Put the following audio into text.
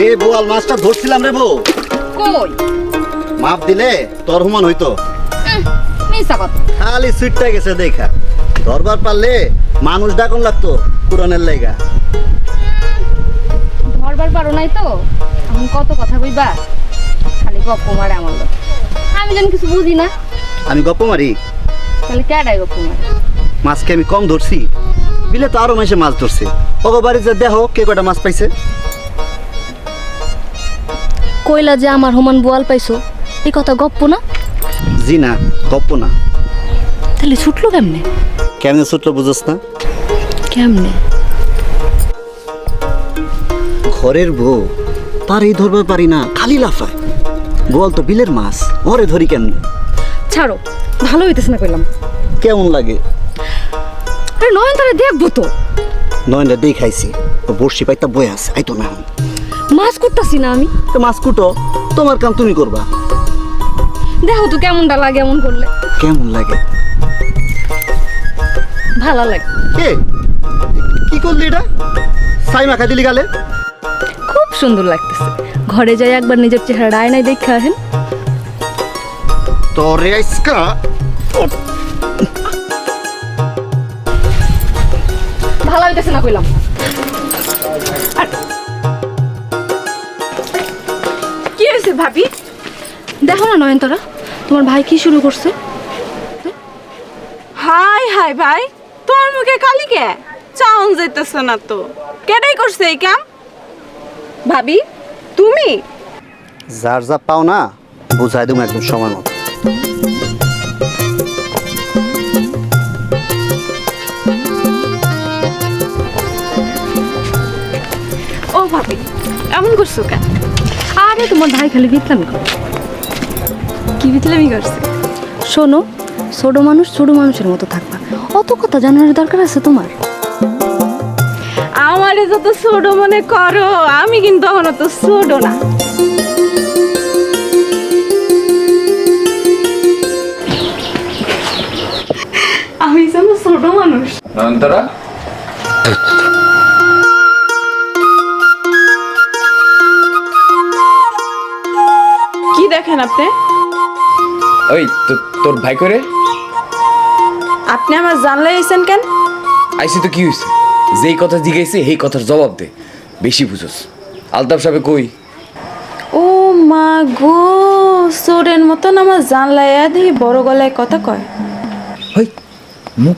এ বোয়াল মাছটা ধরছিলাম রে বউ। কই মাপ দিলে তোর হুমান হইতো। মিছা কথা। খালি সুইটটা গেছে দেখা। ধরবার পারলে মানুষ ডাকন লাগতো পুরানের লাইগা। ধরবার পারো নাই তো আমি কত কথা কইবা, খালি গপ্প মারে আমার লোক। আমি যেন কিছু বুঝি না। আমি গপ্প মারি? তাহলে কেডাই গপ্প মারে? মাছকে আমি কম ধরছি, বিলে তো আরো মাসে মাছ ধরছে। ওগো বাড়ি যা দেখো কে কয়টা মাছ পাইছে। কইলা যে আমার হুমান বোয়াল পাইছো, এই কথা গপ্প না? জি না, গপ্প না। তাহলে ছুটলো কেমনে? কেমনে ছুটলো বুঝোস না? কেমনে? ঘরের বউ, তারই ধরবার পারি না, খালি লাফায়। বোয়াল তো বিলের মাছ, ওরে ধরি কেমনে? ছাড়ো, ভালো হইতেছে না কইলাম। কেমন লাগে? আরে নয়ন তারে দেখবো তো। নয়নটা দেখাইছি, ও বর্ষি পাইতা বই আছে, আইতো না এখন। মাছ করতাছি না আমি। তো মাছ কুটো, তোমার কাম তুমি করবা। দেখো তো কেমনটা লাগে এমন করলে। কেমন লাগে? ভালো লাগে। কে কি করলি এটা? ছাই মাখা দিলি গালে? খুব সুন্দর লাগতেছে। ঘরে যাই একবার নিজের চেহারা আয়নায় দেখে আসেন। তোরে আইসকা ভালো হইতেছে না কইলাম। কি হয়েছে ভাবি? দেখো না নয়নতারা, তোমার ভাই কি শুরু করছে। হাই হাই ভাই, তোর মুখে কালি কে? চাউন যাইতেছে না তো। কেডাই করছে এই কাম? ভাবি তুমি? যার যা পাও না বুঝাই দেবো একদম সময় মতো। ও ভাবি এমন করছো কেন? আরে তোমার ভাই খালি বিতলামি করে। কি বিতলামি করছে? শোনো, ছোট মানুষ ছোট মানুষের মতো থাকবা, অত কথা জানার দরকার আছে তোমার? আমারে যত ছোট মনে করো, আমি কিন্তু এখনো তো ছোট না। আমি যেন ছোট মানুষ। নয়নতারা, কি দেখেন আপনি? ওই তোর ভাই করে আপনি আমার জানলে আইছেন কেন? আইসি তো কি হয়েছে? যেই কথা জিজ্ঞাসি সেই কথার জবাব দে, বেশি বুঝোস। আলতাফ সাহেব কই? ও মা গো, সোরের মতন আমার জানলায় দেখি বড় গলায় কথা কয়। ওই